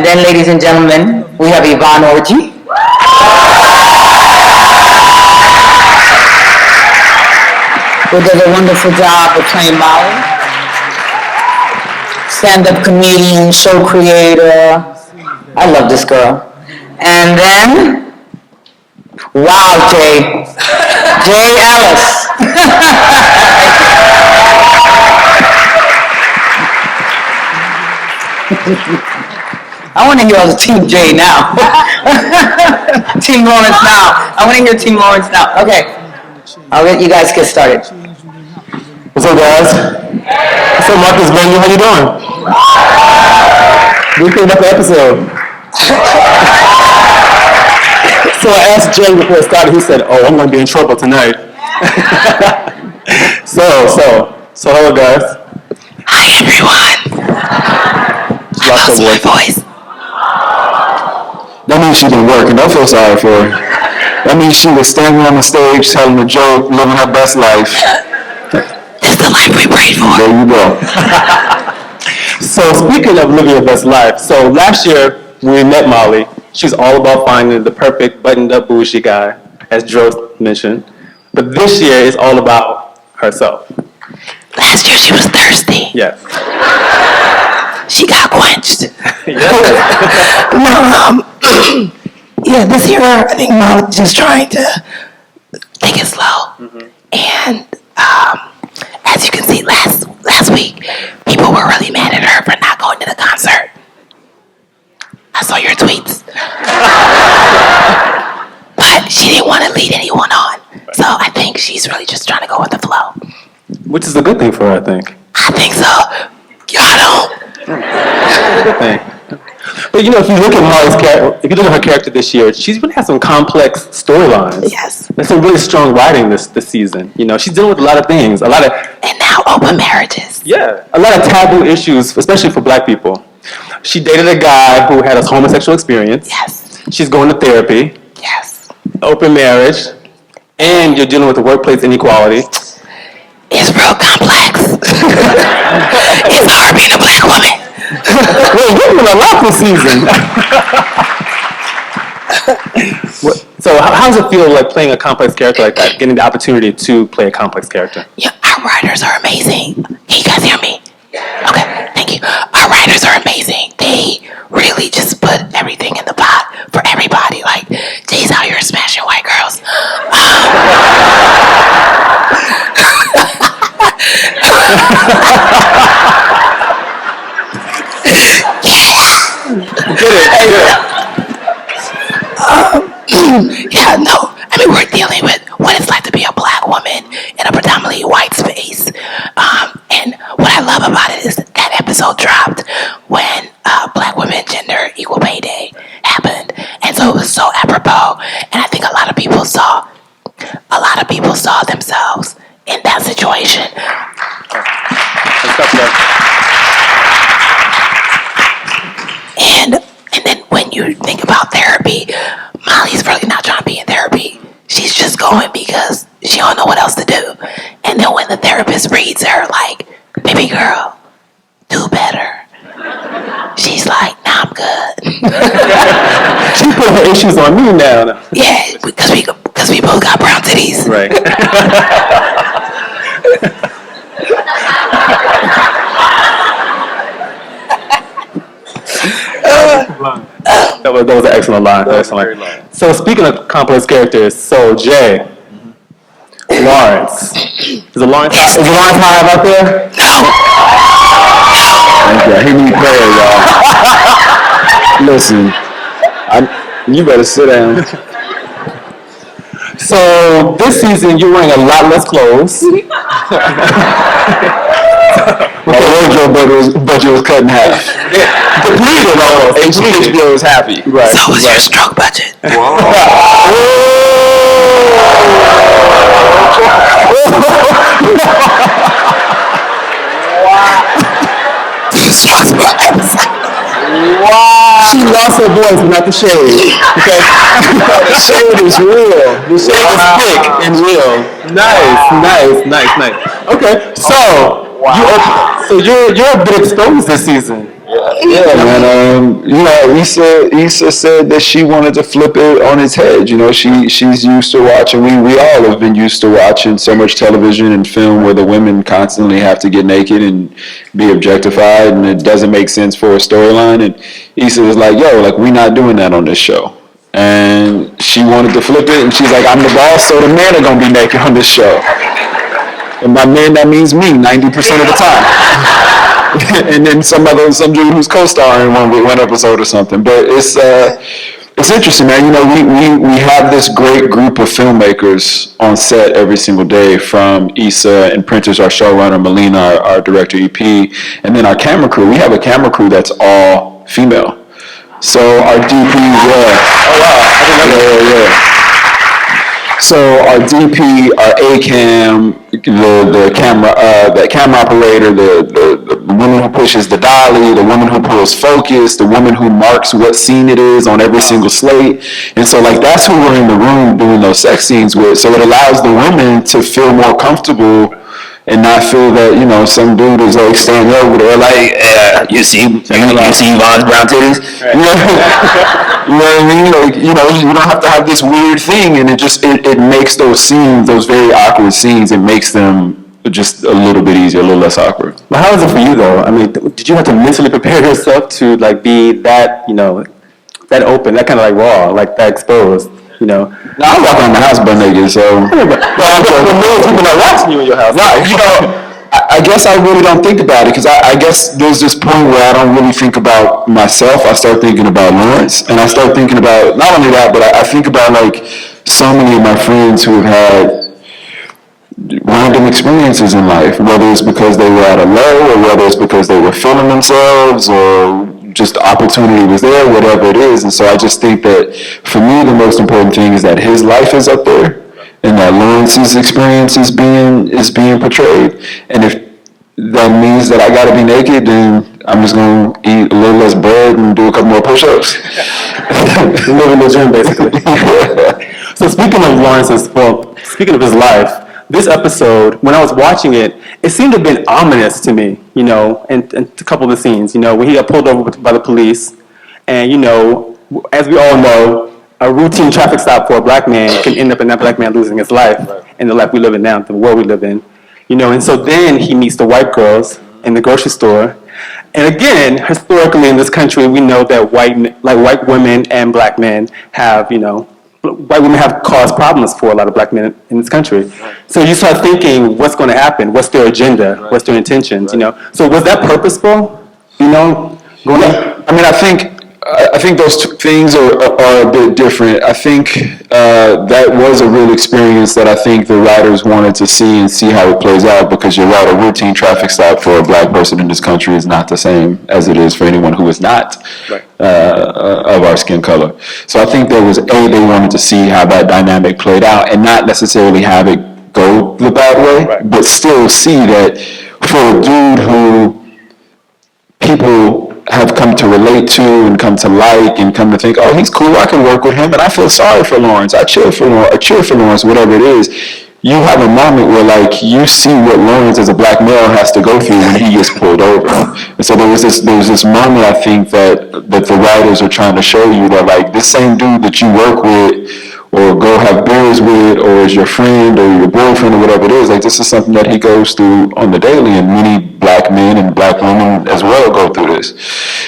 And then, ladies and gentlemen, we have Yvonne Orji. Who does a wonderful job of playing Molly. Stand-up comedian, show creator. I love this girl. And then, wow, Jay. Jay Ellis. I want to hear all the Team J now. Team Lawrence now. I want to hear Team Lawrence now. Okay. I'll let you guys get started. What's up, guys? What's up, Marcus Benny? How you doing? We cleaned up the episode. So I asked Jay before it started. He said, "Oh, I'm going to be in trouble tonight." So hello, guys. Hi, everyone. I lost my voice. That means she didn't work, and don't feel sorry for her. That means she was standing on the stage, telling a joke, living her best life. That's the life we prayed for. There you go. So speaking of living your best life, so last year we met Molly. She's all about finding the perfect buttoned-up bougie guy, as Joe mentioned. But this year is all about herself. Last year she was thirsty. Yes. She got quenched. Yes. This year I think Molly's just trying to take it slow. Mm-hmm. And as you can see, last week, people were really mad at her for not going to the concert. I saw your tweets. But she didn't want to lead anyone on. So I think she's really just trying to go with the flow. Which is a good thing for her, I think. I think so. Y'all don't. It's a good thing. But if you look at Molly's character, if you look at her character this year, she's really had some complex storylines. Yes. There's some really strong writing this season. She's dealing with a lot of things, And now open marriages. Yeah, a lot of taboo issues, especially for Black people. She dated a guy who had a homosexual experience. Yes. She's going to therapy. Yes. Open marriage. And you're dealing with the workplace inequality. It's real complex. It's hard being a Black woman. Well, you're doing a lot this season. So how does it feel like playing a complex character like that, getting the opportunity to play a complex character? Yeah, our writers are amazing. Can you guys hear me? Okay, thank you. Our writers are amazing. They really just put everything in the pot for everybody. Like, Jay's out here smashing white girls. Yeah, no. I mean, we're dealing with what it's like to be a Black woman in a predominantly white space. And what I love about it is that episode dropped when Black Women Gender Equal Pay Day happened. And so it was so apropos. And I think a lot of people saw themselves in that situation. And then when you think about therapy, Molly's really not trying to be in therapy. She's just going because she don't know what else to do. And then when the therapist reads her like, "Baby girl, do better," she's like, "Nah, I'm good." She put her issues on me now. Yeah, because we both got brown titties. Right. That was an excellent line. Excellent. So speaking of complex characters, so Jay, Lawrence. Is it Lawrence Hive out there? No. Okay, he need prayer, y'all. Listen, you better sit down. So this season you're wearing a lot less clothes. My wardrobe budget was cut in half. Depleted almost. HBO was happy. Right. So was your stroke budget. Wow. She lost her voice, not the shade. Okay. The shade is real. The shade is thick and real. Nice. Okay, so you're a bit exposed this season. Yeah. Yeah, man. Issa said that she wanted to flip it on its head. She's used to watching. We all have been used to watching so much television and film where the women constantly have to get naked and be objectified, and it doesn't make sense for a storyline. And Issa was like, "Yo, like we're not doing that on this show." And she wanted to flip it, and she's like, "I'm the boss, so the men are gonna be naked on this show." And by men, that means me 90% of the time. And then some dude who's co-starring one episode or something. But it's interesting, man. We have this great group of filmmakers on set every single day, from Issa and Prentice, our showrunner, Melina, our director EP, and then our camera crew. We have a camera crew that's all female. So our DP, So our DP, our ACAM, the camera operator, the woman who pushes the dolly, the woman who pulls focus, the woman who marks what scene it is on every single slate. And so like that's who we're in the room doing those sex scenes with. So it allows the women to feel more comfortable and not feel that, some dude is like standing over there like, you see Yvonne's brown titties? Right. You know what I mean? Like, you don't have to have this weird thing, and it makes those scenes, those very awkward scenes, it makes them just a little bit easier, a little less awkward. But how is it for you though? I mean, did you have to mentally prepare yourself to like be that, that open, that kind of like raw, like that exposed? No, I walk around the house butt naked, so. But people not watching you in your house. No, I guess I really don't think about it, because I guess there's this point where I don't really think about myself. I start thinking about Lawrence, and I start thinking about, not only that, but I think about like so many of my friends who have had random experiences in life, whether it's because they were at a low, or whether it's because they were feeling themselves, or just opportunity was there, whatever it is. And so I just think that for me, the most important thing is that his life is up there, and that Lawrence's experience is being portrayed. And if that means that I gotta be naked, then I'm just gonna eat a little less bread and do a couple more push-ups. Live in the gym, basically. So speaking of his life, this episode, when I was watching it, it seemed to have been ominous to me, and a couple of the scenes, when he got pulled over by the police, and, as we all know, a routine traffic stop for a black man can end up in that black man losing his life in the life we live in now, the world we live in, and so then he meets the white girls in the grocery store. And again, historically in this country, we know that white women and black men have, white women have caused problems for a lot of black men in this country. So you start thinking, what's going to happen? What's their agenda? What's their intentions? So was that purposeful? Going on? I mean, I think those two things are a bit different. I think that was a real experience that I think the writers wanted to see how it plays out, because you're right, a routine traffic stop for a black person in this country is not the same as it is for anyone who is not of our skin color. So I think there was they wanted to see how that dynamic played out, and not necessarily have it go the bad way, but still see that for a dude who people have come to relate to and come to like and come to think, oh, he's cool, I can work with him, and I feel sorry for Lawrence, I cheer for Lawrence, whatever it is. You have a moment where like you see what Lawrence as a black male has to go through when he gets pulled over. And so there was this moment, I think, that the writers are trying to show you that like this same dude that you work with or go have beers with, or is your friend or your boyfriend or whatever it is, like this is something that he goes through on the daily, and many black men and black women as well go through this.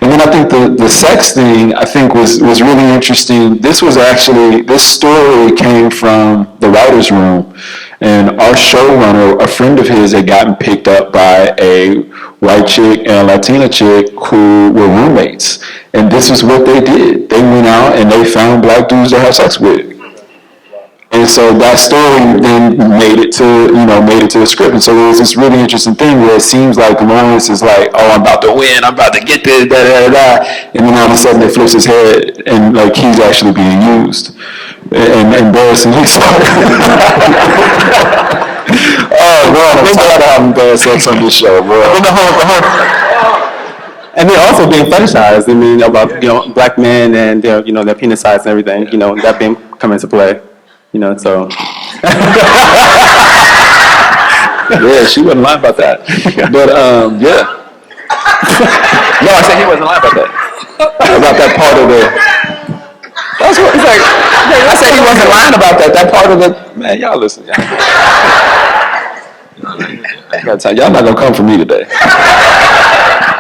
And then I think the sex thing, I think was really interesting. This story came from the writer's room, and our showrunner, a friend of his, had gotten picked up by a white chick and a Latina chick who were roommates. And this is what they did. They went out and they found black dudes to have sex with. And so that story then made it to the script. And so there was this really interesting thing where it seems like Lawrence is like, oh, I'm about to win, I'm about to get this, and then all of a sudden it flips his head and like he's actually being used. And embarrassingly so. Oh, bro, I'm tired of having bad sex on this show, bro. And they're also being fetishized. I mean, about black men and their penis size and everything. That being come into play. So. Yeah, she wasn't lying about that. But yeah. No, I said he wasn't lying about that. About that part of the. That's what it's like. I said he wasn't lying about that. That part of the. Man, y'all listen. I gotta tell y'all not gonna come for me today.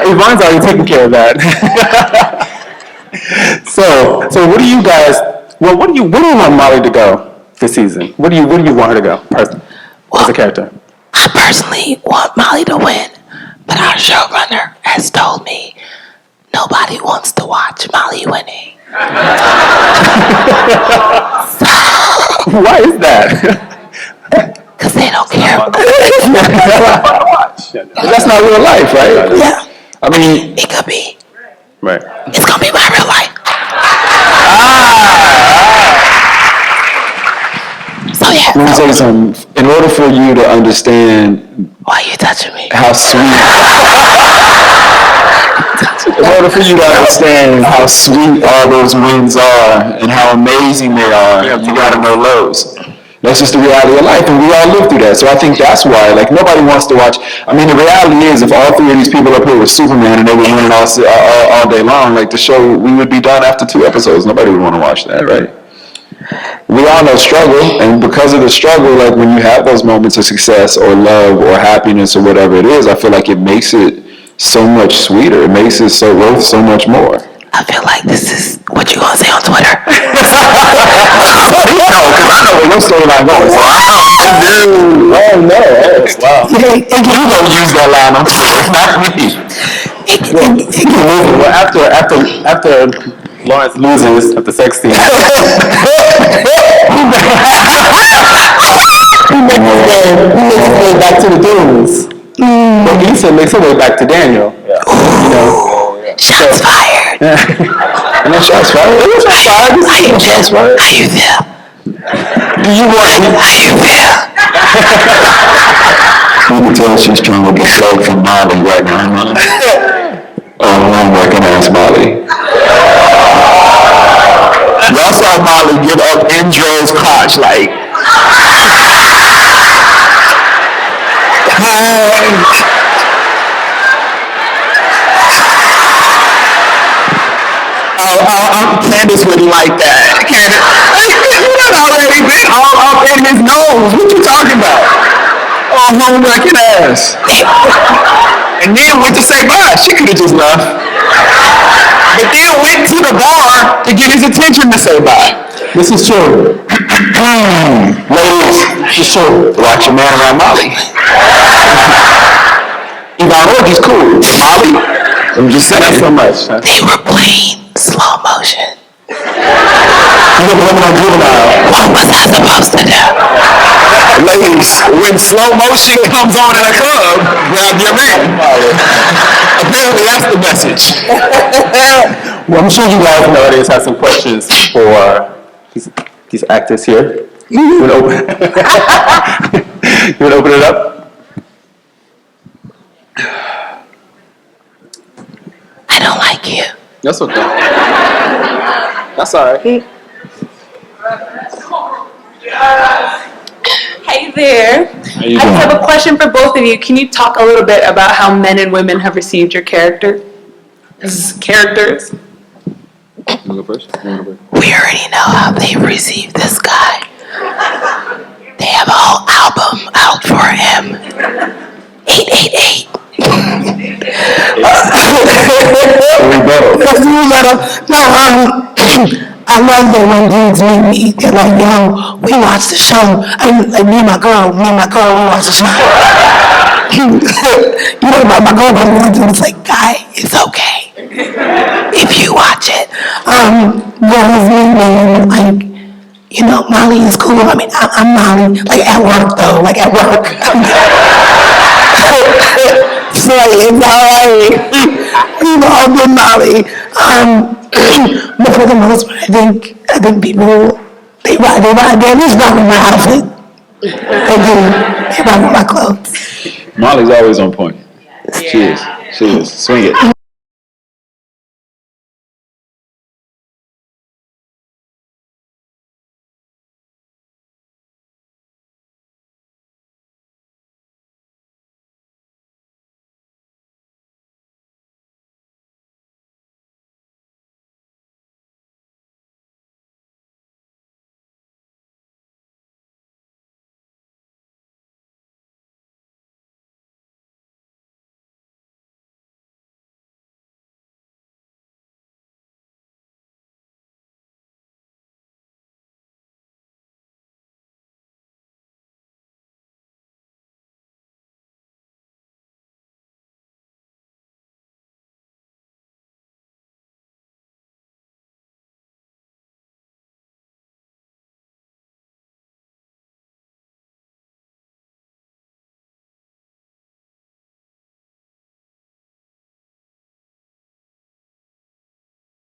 Yvonne's already taking care of that. So what do you guys? Well, where do you want Molly to go this season? Where do you want her to go, as a character? I personally want Molly to win, but our showrunner has told me nobody wants to watch Molly winning. Why is that? Because they don't care. That's not real life, right? Yeah. I mean, It could be. right. It's going to be my real life. So yeah. Let me tell you something. In order for you to understand Why are you touching me? how sweet, in order for you to understand how sweet all those wins are and how amazing they are, you gotta know lows. That's just the reality of life, and we all live through that. So I think that's why, like, nobody wants to watch. I mean, the reality is, if all three of these people up here were Superman and they were winning all day long, like the show, we would be done after 2 episodes. Nobody would want to watch that, right? We all know struggle, and because of the struggle, like when you have those moments of success or love or happiness or whatever it is, I feel like it makes it so much sweeter. It makes it so worth so much more. I feel like this is what you gonna say on Twitter. No, because I know where your storyline goes. So oh no! Wow. You gonna use that line on Twitter, not me. Well, after Lawrence loses at the sex scene, he makes his way back to the dunes. But Lisa makes her way back to Daniel. You know. Shots fired. And then shots fired. Shots fired. How you feel? Do you want me? How you feel? You can tell she's trying to get saved from Molly right now. Oh, I don't recognize Molly. Y'all saw Molly get up in Joe's crotch like, Candace wouldn't like that. Candace, you done already been all up in his nose. What you talking about? Oh, home-wrecking ass. And then went to say bye. She could have just left. But then went to the bar to get his attention to say bye. This is true. Ladies, it's true. Watch your man around Molly. Yvonne Orji's cool. Molly, I'm just saying. Not so much. Huh? They were playing slow motion. You look like a juvenile. What was I supposed to do? Ladies, when slow motion comes on in a club, grab your man. Apparently that's the message. Well, I'm sure you guys in the audience have some questions for these actors here. You want to open it up? I don't like you. That's okay. That's all right. Hey there. I just have a question for both of you. Can you talk a little bit about how men and women have received your characters? You go first? We already know how they've received this guy. They have a whole album out for him. 888. I love that when dudes meet me, they're like, yo, we watched the show. Me and my girl, we watched the show. You know, my girl, it's like, guy, It's okay if you watch it. girls meet me and like, you know, Molly is cool. I mean, I'm Molly, like at work though, like at work. So it's alright. We've all been Molly. But for the most part, I think people, they rock with my outfit. They rock with my clothes. Molly's always on point. She is. Swing it.